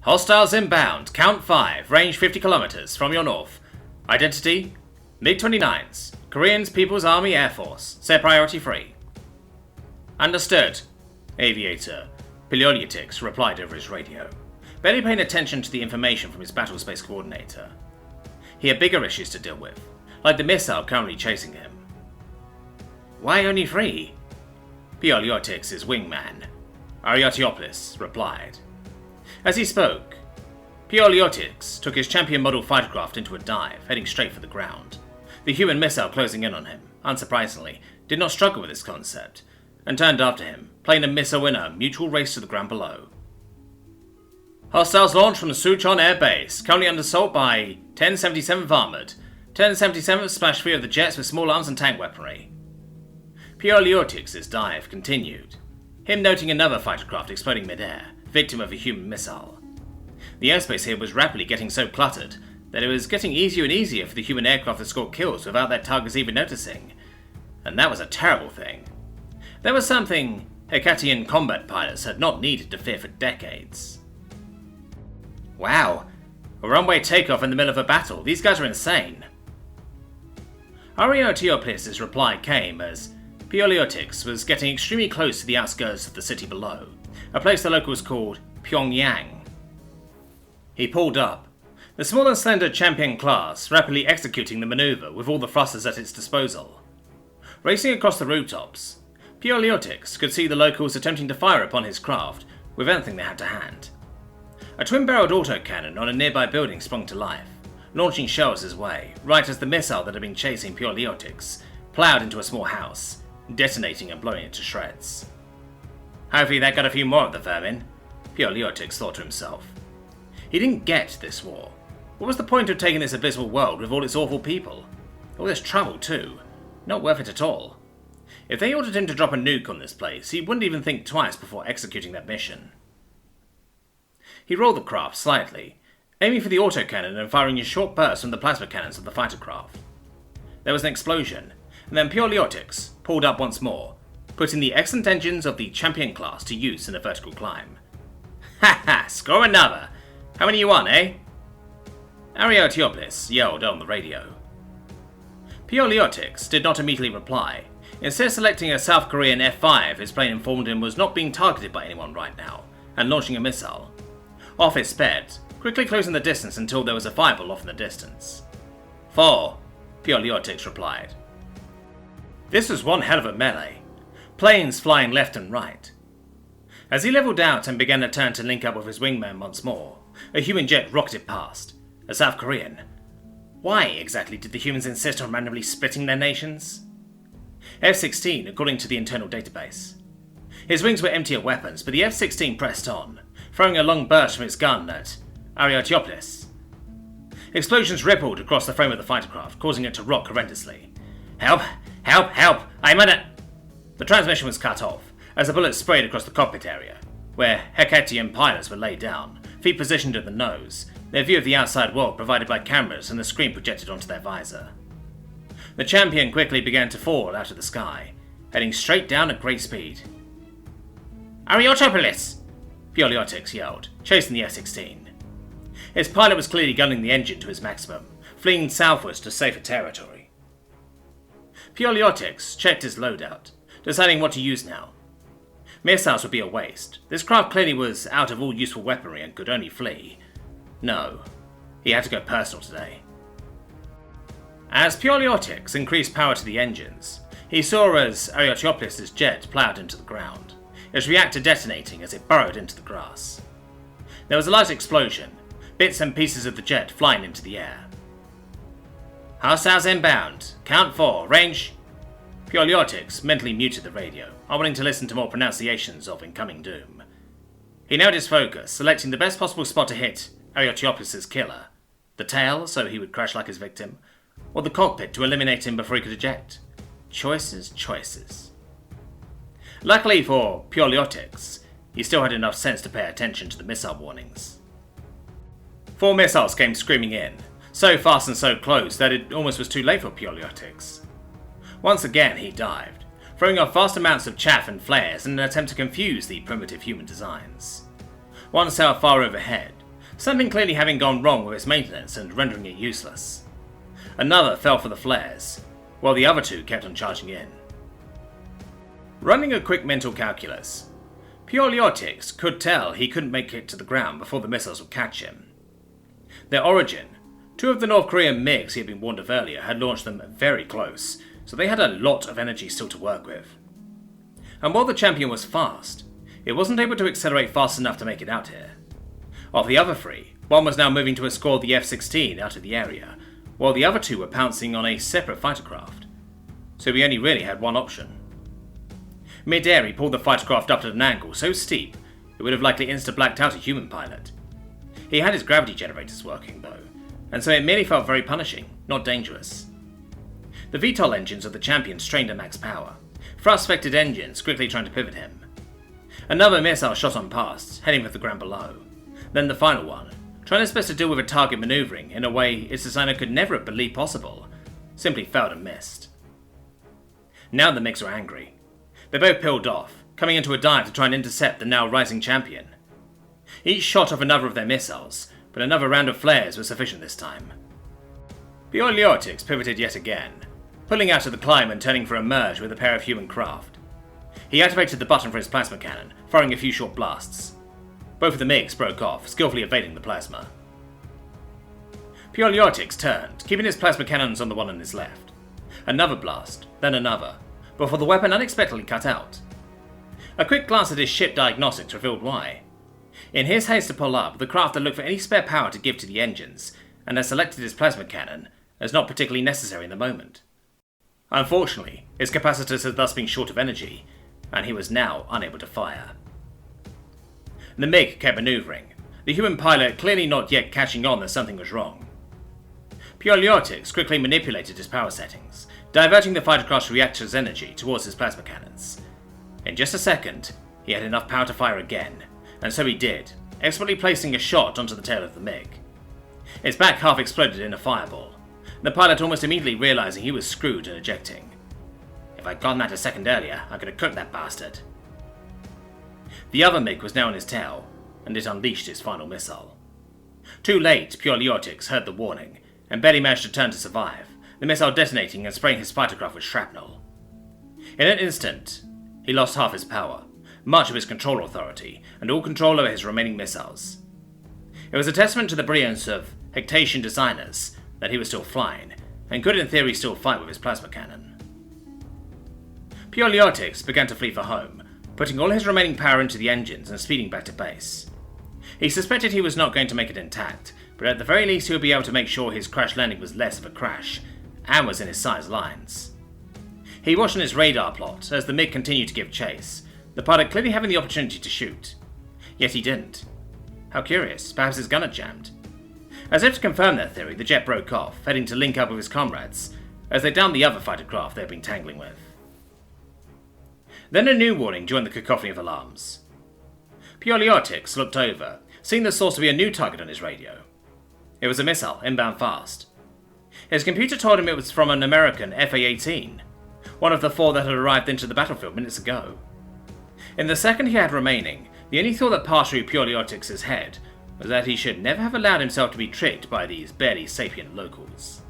Hostiles inbound. Count 5. Range 50 kilometers from your north. Identity? MiG-29s. Korean People's Army Air Force. Set priority free. Understood. Aviator Piliolytics replied over his radio, barely paying attention to the information from his battlespace coordinator. He had bigger issues to deal with, like the missile currently chasing him. Why only 3? Piliolytics' wingman, Ariotiopoulos, replied. As he spoke, Piliolytics took his champion model fighter craft into a dive, heading straight for the ground. The human missile closing in on him, unsurprisingly, did not struggle with this concept, and turned after him, playing a miss-a-winner mutual race to the ground below. Hostiles launched from the Suchon Air Base, currently under assault by 1077th Armoured. 1077th smashed 3 of the jets with small arms and tank weaponry. Piliolytics' dive continued, him noting another fighter craft exploding mid-air, victim of a human missile. The airspace here was rapidly getting so cluttered that it was getting easier and easier for the human aircraft to score kills without their targets even noticing. And that was a terrible thing. There was something Hecatian combat pilots had not needed to fear for decades. Wow, a runway takeoff in the middle of a battle. These guys are insane. Ariotiopoulos' reply came as Piliolytics was getting extremely close to the outskirts of the city below, a place the locals called Pyongyang. He pulled up, the small and slender champion class rapidly executing the maneuver with all the thrusters at its disposal. Racing across the rooftops, Piliolytics could see the locals attempting to fire upon his craft with anything they had to hand. A twin-barreled autocannon on a nearby building sprung to life, launching shells his way, right as the missile that had been chasing Piliolytics ploughed into a small house, detonating and blowing it to shreds. Hopefully that got a few more of the vermin, Piliolytics thought to himself. He didn't get this war. What was the point of taking this abysmal world with all its awful people? All this trouble too. Not worth it at all. If they ordered him to drop a nuke on this place, he wouldn't even think twice before executing that mission. He rolled the craft slightly, aiming for the autocannon and firing in short bursts from the plasma cannons of the fighter craft. There was an explosion, and then Piliolytics pulled up once more, putting the excellent engines of the champion class to use in a vertical climb. Ha ha! Score another! How many you want, eh? Ariotiopoulos yelled on the radio. Piliolytics did not immediately reply, instead selecting a South Korean F5 his plane informed him was not being targeted by anyone right now, and launching a missile. Off it sped, quickly closing the distance until there was a fireball off in the distance. 4, Piliolytics replied. This was one hell of a melee, planes flying left and right. As he leveled out and began to turn to link up with his wingman once more, a human jet rocketed past, a South Korean. Why exactly did the humans insist on randomly splitting their nations? F-16, according to the internal database. His wings were empty of weapons, but the F-16 pressed on, throwing a long burst from its gun at Ariotiopoulos. Explosions rippled across the frame of the fighter craft, causing it to rock horrendously. Help! Help! Help! I'm under... The transmission was cut off, as the bullets sprayed across the cockpit area, where Hecatian pilots were laid down, feet positioned at the nose, their view of the outside world provided by cameras and the screen projected onto their visor. The champion quickly began to fall out of the sky, heading straight down at great speed. Ariotiopoulos! Piliolytics yelled, chasing the F-16. His pilot was clearly gunning the engine to his maximum, fleeing southwards to safer territory. Piliolytics checked his loadout, deciding what to use now. Missiles would be a waste. This craft clearly was out of all useful weaponry and could only flee. No, he had to go personal today. As Piliolytics increased power to the engines, he saw as Ariotiopoulos' jet ploughed into the ground, its reactor detonating as it burrowed into the grass. There was a light explosion, bits and pieces of the jet flying into the air. Hostiles inbound. Count 4. Range... Piliolytics mentally muted the radio, unwilling to listen to more pronunciations of incoming doom. He nailed his focus, selecting the best possible spot to hit Ariotiopoulos' killer. The tail, so he would crash like his victim, or the cockpit to eliminate him before he could eject. Choices, choices. Luckily for Piliolytics, he still had enough sense to pay attention to the missile warnings. 4 missiles came screaming in, so fast and so close that it almost was too late for Piliolytics. Once again he dived, throwing off vast amounts of chaff and flares in an attempt to confuse the primitive human designs. One sailed far overhead, something clearly having gone wrong with its maintenance and rendering it useless. Another fell for the flares, while the other two kept on charging in. Running a quick mental calculus, Pioleotix could tell he couldn't make it to the ground before the missiles would catch him. Their origin, two of the North Korean MiGs he had been warned of earlier had launched them very close, so they had a lot of energy still to work with. And while the champion was fast, it wasn't able to accelerate fast enough to make it out here. Of the other three, one was now moving to escort the F-16 out of the area, while the other two were pouncing on a separate fighter craft. So we only really had one option. Mid-air he pulled the fighter craft up at an angle so steep it would have likely insta-blacked out a human pilot. He had his gravity generators working though, and so it merely felt very punishing, not dangerous. The VTOL engines of the champion strained at max power, thrust-vectored engines quickly trying to pivot him. Another missile shot on past, heading for the ground below. Then the final one, trying its best to deal with a target maneuvering in a way its designer could never have believed possible, simply failed and missed. Now the MiGs were angry. They both peeled off, coming into a dive to try and intercept the now rising champion. Each shot off another of their missiles, but another round of flares was sufficient this time. Pioleotix pivoted yet again, pulling out of the climb and turning for a merge with a pair of human craft. He activated the button for his plasma cannon, firing a few short blasts. Both of the MiGs broke off, skillfully evading the plasma. Pioleotix turned, keeping his plasma cannons on the one on his left. Another blast, then another, before the weapon unexpectedly cut out. A quick glance at his ship diagnostics revealed why. In his haste to pull up, the craft had looked for any spare power to give to the engines, and had selected his plasma cannon as not particularly necessary in the moment. Unfortunately, his capacitors had thus been short of energy, and he was now unable to fire. The MiG kept maneuvering, the human pilot clearly not yet catching on that something was wrong. Pioleotix quickly manipulated his power settings, diverting the fighter craft's reactor's energy towards his plasma cannons. In just a second, he had enough power to fire again, and so he did, expertly placing a shot onto the tail of the MiG. Its back half exploded in a fireball, the pilot almost immediately realizing he was screwed and ejecting. If I'd gotten that a second earlier, I could have cooked that bastard. The other MiG was now on his tail, and it unleashed its final missile. Too late, Pioleotix heard the warning, and barely managed to turn to survive, the missile detonating and spraying his fighter craft with shrapnel. In an instant, he lost half his power, much of his control authority, and all control over his remaining missiles. It was a testament to the brilliance of Hectatian designers that he was still flying, and could in theory still fight with his plasma cannon. Pioleotix began to flee for home, putting all his remaining power into the engines and speeding back to base. He suspected he was not going to make it intact, but at the very least he would be able to make sure his crash landing was less of a crash, and was in his size lines. He watched on his radar plot as the MiG continued to give chase, the pilot clearly having the opportunity to shoot. Yet he didn't. How curious, perhaps his gun had jammed. As if to confirm their theory, the jet broke off, heading to link up with his comrades, as they downed the other fighter craft they had been tangling with. Then a new warning joined the cacophony of alarms. Pioleotix looked over, seeing the source to be a new target on his radio. It was a missile, inbound fast. His computer told him it was from an American FA-18, one of the 4 that had arrived into the battlefield minutes ago. In the second he had remaining, the only thought that passed through Pioleotix's head was that he should never have allowed himself to be tricked by these barely sapient locals.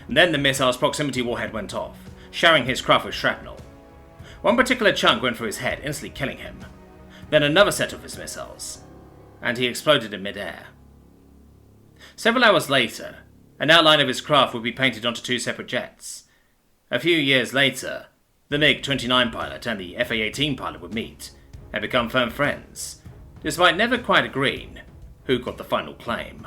Then the missile's proximity warhead went off, showering his craft with shrapnel. One particular chunk went through his head, instantly killing him. Then another set of his missiles, and he exploded in mid-air. Several hours later, an outline of his craft would be painted onto 2 separate jets. A few years later, the MiG-29 pilot and the FA-18 pilot would meet, and become firm friends, despite never quite agreeing who got the final claim.